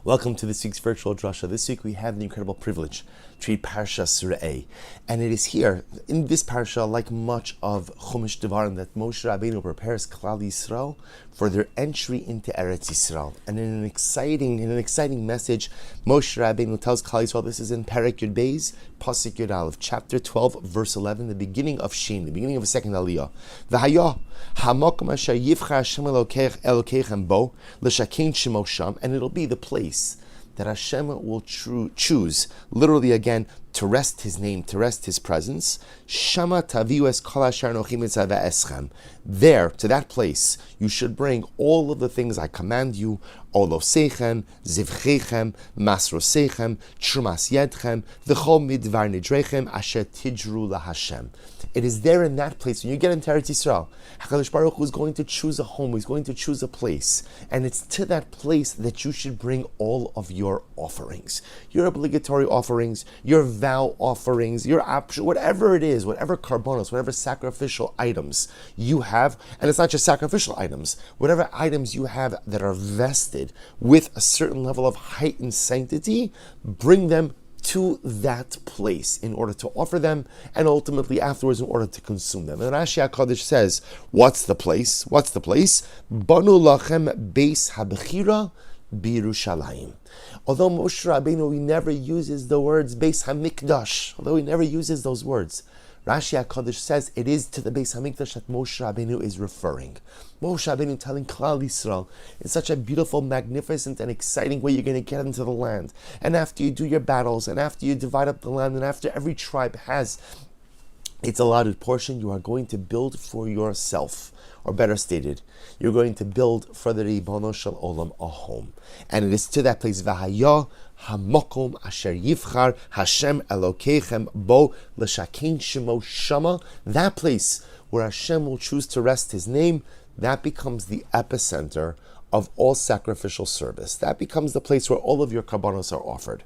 Welcome to this week's virtual Drasha. This week we have the incredible privilege to read Parashas Reeh. And it is here, in this parasha, like much of Chumash Devarim, that Moshe Rabbeinu prepares Klal Yisrael for their entry into Eretz Yisrael. And in an exciting message, Moshe Rabbeinu tells Klal Yisrael, this is in Perek Yud Beis, Pasuk Yud Aleph, chapter 12, verse 11, the beginning of Shin, the beginning of a second Aliyah. V'hayah, ha'makom asher yivcha Hashem Elokeichem bo, l'shakein shemo sham, and it'll be the place that Hashem will choose, literally again, to rest His name, to rest His presence. Shama taviu es kol asher anochi mitzaveh eschem. There, to that place, you should bring all of the things I command you: olosechem, zivchechem, masrosechem, trumas yedchem, v'chol midvar nidrechem asher tidru laHashem. It is there in that place, when you get into Eretz Yisrael, HaKadosh Baruch Hu is going to choose a home, He's going to choose a place, and it's to that place that you should bring all of your offerings, your obligatory offerings, your vow offerings, your whatever it is, whatever karbonos, whatever sacrificial items you have, and it's not just sacrificial items, whatever items you have that are vested with a certain level of heightened sanctity, bring them to that place in order to offer them, and ultimately afterwards in order to consume them. And Rashi HaKadosh says, what's the place? What's the place? Banu lachem beis habechira b'Yerushalayim. Although Moshe Rabbeinu, he never uses the words Beis HaMikdash, although he never uses those words, Rashi HaKadosh says it is to the Beis HaMikdash that Moshe Rabbeinu is referring. Moshe Rabbeinu telling Klal Yisrael in such a beautiful, magnificent, and exciting way you're going to get into the land. And after you do your battles, and after you divide up the land, and after every tribe has its allotted portion, you are going to build for yourself. Or better stated, you're going to build for the Ribono Shel Olam a home. And it is to that place, V'hayah ha'makom asher yivchar Hashem Elokeichem bo l'shakein shemo shama, that place where Hashem will choose to rest His name, that becomes the epicenter of all sacrificial service. That becomes the place where all of your karbanos are offered.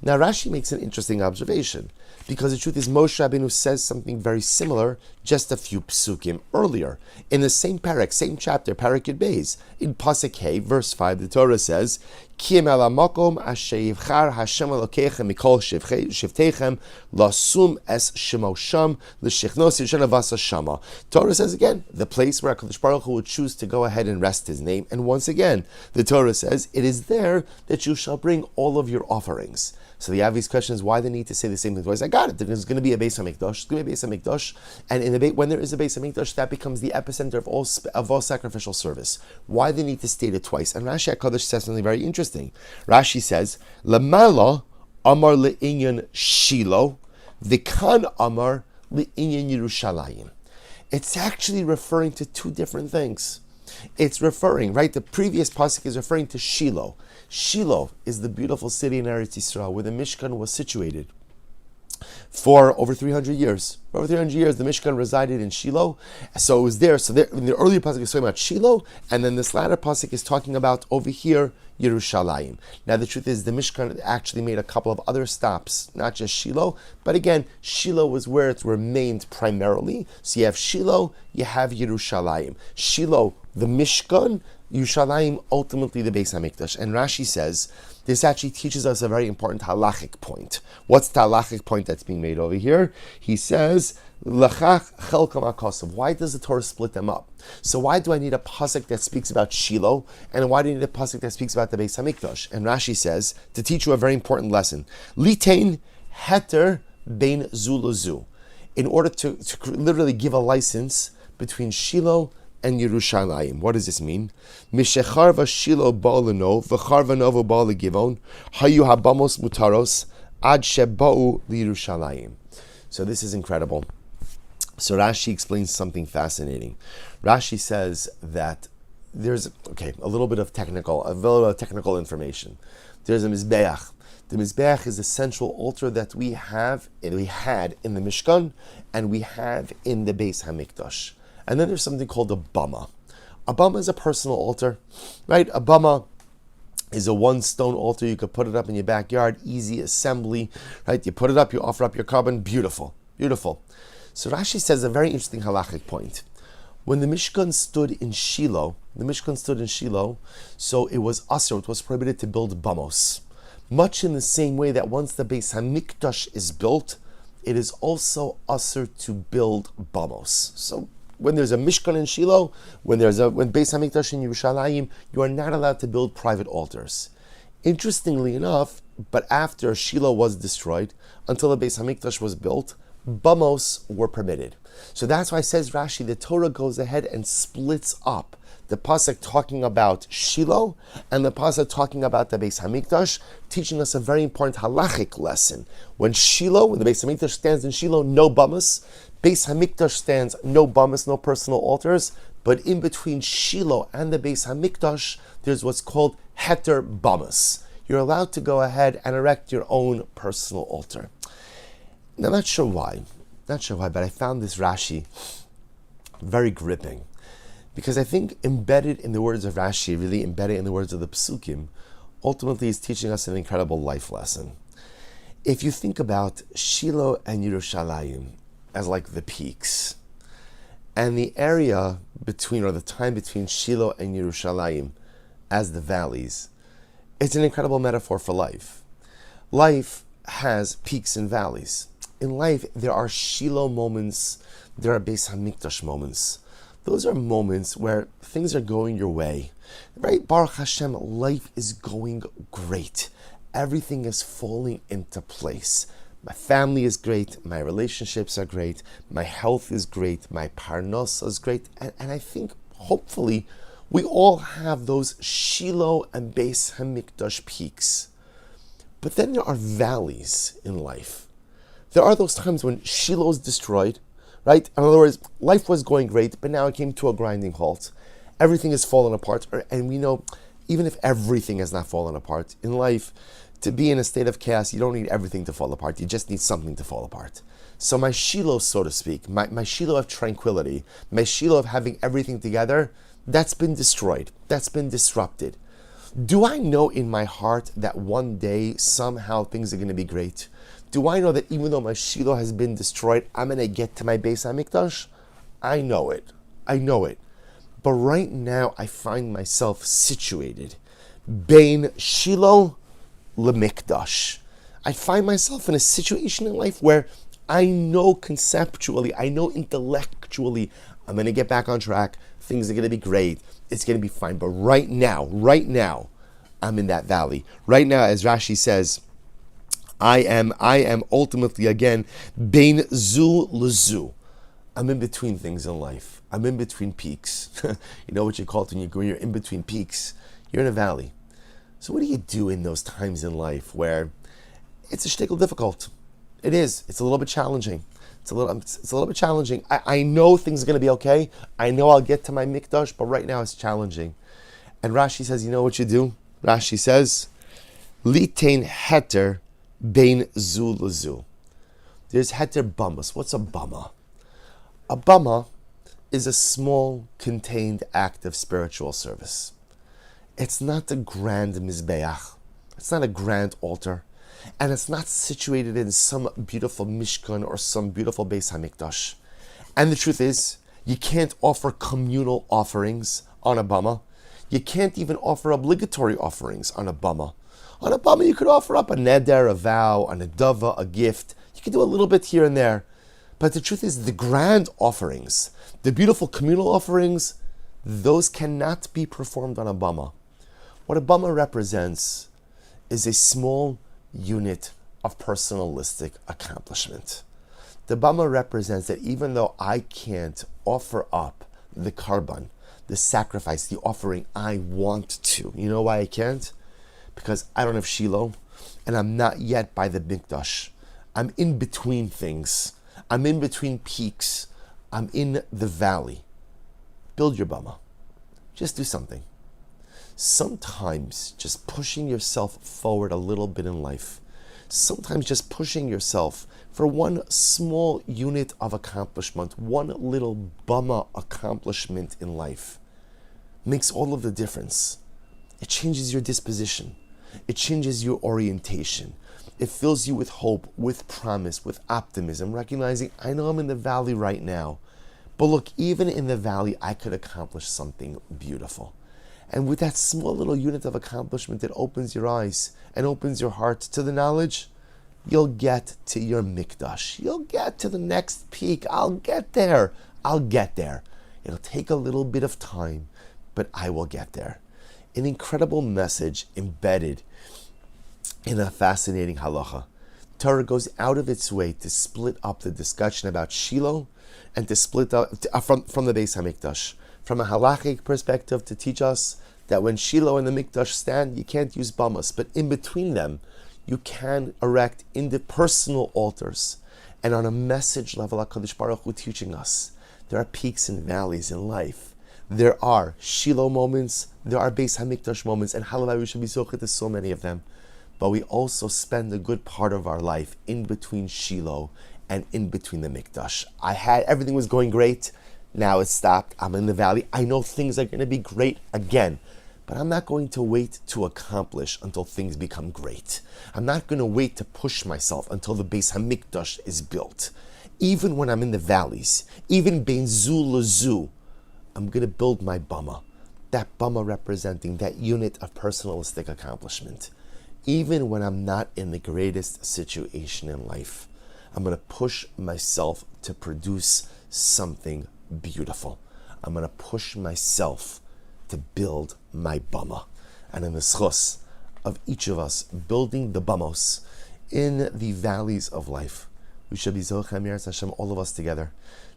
Now Rashi makes an interesting observation, because the truth is Moshe Rabbeinu says something very similar just a few psukim earlier. In the same parak, same chapter, Perek Yud Beis, in Pasuk Hey, verse 5, the Torah says, Ki em el hamakom asher yivchar Hashem Elokeichem mikol shiftechem lasum es shemo sham l'shichnos yishana vasa shama. Torah says again, the place where HaKadosh Baruch Hu will choose to go ahead and rest His name. And once again, the Torah says, it is there that you shall bring all of your offerings. So the obvious question is, why the need to say the same thing twice? I got it. There's going to be a Beis HaMikdash. There's going to be a Beis HaMikdash. And when there is a Beis HaMikdash, that becomes the epicenter of all sacrificial service. Why the need to state it twice? And Rashi HaKadosh says something very interesting. Rashi says, Lamala amar le'inyan Shilo, v'kan amar le'inyan Yerushalayim. It's actually referring to two different things. It's referring, right? The previous pasuk is referring to Shiloh. Shiloh is the beautiful city in Eretz Yisrael where the Mishkan was situated for over 300 years. For over 300 years, the Mishkan resided in Shiloh. So it was there. So there, in the earlier pasuk is talking about Shiloh, and then this latter pasuk is talking about over here Yerushalayim. Now the truth is, the Mishkan actually made a couple of other stops, not just Shiloh, but again, Shiloh was where it remained primarily. So you have Shiloh, you have Yerushalayim. Shiloh, the Mishkan, Yerushalayim, ultimately the Beis HaMikdash. And Rashi says, this actually teaches us a very important halachic point. What's the halachic point that's being made over here? He says, L'chach chelkam ha'kosav. Why does the Torah split them up? So why do I need a pasuk that speaks about Shiloh, and why do I need a pasuk that speaks about the Beis HaMikdash? And Rashi says, to teach you a very important lesson, Litein heter bein zu lezu, in order to literally give a license between Shiloh and Yerushalayim. What does this mean? Mishecharva Shiloh ba'aleno v'charva novo ba'alegivon hayu habamos mutaros ad sheba'u lYerushalayim. So this is incredible. So Rashi explains something fascinating. Rashi says that there's a little bit of technical information. There's a mizbeach. The mizbeach is the central altar that we had in the Mishkan, and we have in the Beis HaMikdash. And then there's something called a Bamah. A Bamah is a personal altar, right? A Bamah is a one stone altar. You could put it up in your backyard, easy assembly, right? You put it up, you offer up your carbon, beautiful, beautiful. So Rashi says a very interesting halachic point. When the Mishkan stood in Shiloh, The Mishkan stood in Shiloh, so it was asur, it was prohibited to build bamos. Much in the same way that once the Beis Hamikdash is built, it is also asur to build bamos. So when there's a Mishkan in Shiloh, when Beis Hamikdash in Yerushalayim, you are not allowed to build private altars. Interestingly enough, but after Shiloh was destroyed, until the Beis Hamikdash was built, bamos were permitted. So that's why, says Rashi, the Torah goes ahead and splits up the pasuk talking about Shiloh and the pasuk talking about the Beis Hamikdash, teaching us a very important halachic lesson. When the Beis Hamikdash stands in Shiloh, no bamos. Beis Hamikdash stands, no bamos, no personal altars. But in between Shiloh and the Beis Hamikdash, there's what's called heter bamos. You're allowed to go ahead and erect your own personal altar. Now, not sure why, but I found this Rashi very gripping, because I think embedded in the words of Rashi, really embedded in the words of the Psukim, ultimately is teaching us an incredible life lesson. If you think about Shiloh and Yerushalayim as like the peaks, and the area between, or the time between Shiloh and Yerushalayim as the valleys, it's an incredible metaphor for life. Life has peaks and valleys. In life, there are Shiloh moments, there are Beis Hamikdash moments. Those are moments where things are going your way. Right? Baruch Hashem, life is going great. Everything is falling into place. My family is great, my relationships are great, my health is great, my parnasa is great, and I think, hopefully, we all have those Shiloh and Beis Hamikdash peaks. But then there are valleys in life. There are those times when Shiloh is destroyed, right? In other words, life was going great, but now it came to a grinding halt. Everything is falling apart, and we know, even if everything has not fallen apart, in life, to be in a state of chaos, you don't need everything to fall apart. You just need something to fall apart. So my Shiloh, so to speak, my Shiloh of tranquility, my Shiloh of having everything together, that's been destroyed. That's been disrupted. Do I know in my heart that one day, somehow, things are going to be great? Do I know that even though my Shiloh has been destroyed, I'm going to get to my Beis Hamikdash? I know it. But right now, I find myself situated Bein Shiloh LeMikdash. I find myself in a situation in life where I know conceptually, I know intellectually, I'm going to get back on track. Things are going to be great. It's going to be fine. But right now, I'm in that valley. Right now, as Rashi says, I am ultimately, again, Bein Zu Lezu. I'm in between things in life. I'm in between peaks. You know what you call it when you're in between peaks? You're in a valley. So what do you do in those times in life where it's a shtickle difficult? It is. It's a little bit challenging. It's a little bit challenging. I know things are going to be okay. I know I'll get to my mikdash, but right now it's challenging. And Rashi says, you know what you do? Rashi says, Litain heter bein zu lezu. There's heter bamos. What's a bamah? A bamah is a small, contained act of spiritual service. It's not a grand mizbeach. It's not a grand altar. And it's not situated in some beautiful Mishkan or some beautiful Beis Hamikdash. And the truth is, you can't offer communal offerings on a bamah. You can't even offer obligatory offerings on a bamah. On a bamah, you could offer up a neder, a vow, a nedava, a gift. You could do a little bit here and there. But the truth is, the grand offerings, the beautiful communal offerings, those cannot be performed on a bamah. What a bamah represents is a small unit of personalistic accomplishment. The bamah represents that even though I can't offer up the karban, the sacrifice, the offering I want to, you know why I can't? Because I don't have Shiloh, and I'm not yet by the mikdash. I'm in between things. I'm in between peaks. I'm in the valley. Build your bamah. Just do something. Sometimes just pushing yourself forward a little bit in life, sometimes just pushing yourself for one small unit of accomplishment, one little bamah accomplishment in life, makes all of the difference. It changes your disposition. It changes your orientation. It fills you with hope, with promise, with optimism, recognizing, I know I'm in the valley right now, But look, even in the valley, I could accomplish something beautiful. And with that small little unit of accomplishment, it opens your eyes and opens your heart to the knowledge you'll get to your mikdash. You'll get to the next peak. I'll get there. I'll get there. It'll take a little bit of time, but I will get there. An incredible message embedded in a fascinating halacha. Torah goes out of its way to split up the discussion about Shiloh and to split up from the Beis HaMikdash. From a halachic perspective, to teach us that when Shiloh and the Mikdash stand, you can't use Bamahs, but in between them, you can erect personal altars. And on a message level, HaKadosh Baruch Hu teaching us, there are peaks and valleys in life. There are Shiloh moments, there are Beis HaMikdash moments, and hallelujah, we should be zochet to so many of them. But we also spend a good part of our life in between Shiloh and in between the Mikdash. Everything was going great, now it's stopped, I'm in the valley, I know things are going to be great again. But I'm not going to wait to accomplish until things become great. I'm not going to wait to push myself until the Beis HaMikdash is built. Even when I'm in the valleys, even bein zu lezu, I'm going to build my Bamah. That Bamah representing that unit of personalistic accomplishment. Even when I'm not in the greatest situation in life, I'm going to push myself to produce something beautiful. I'm going to push myself to build my Bamah. And in the schos of each of us building the Bamos in the valleys of life, we should be Zochem Yeretz Hashem, all of us together,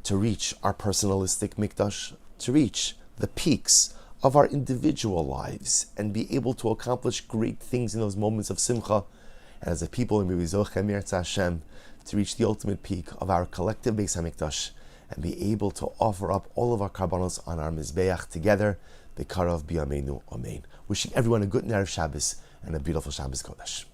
to reach our personalistic mikdash, to reach the peaks of our individual lives and be able to accomplish great things in those moments of simcha. And as a people, we be Zochem Yeretz Hashem, to reach the ultimate peak of our collective Beis HaMikdash and be able to offer up all of our karbanos on our Mizbeach together, the Karav B'Yameinu Amen. Wishing everyone a good Erev Shabbos and a beautiful Shabbos Kodesh.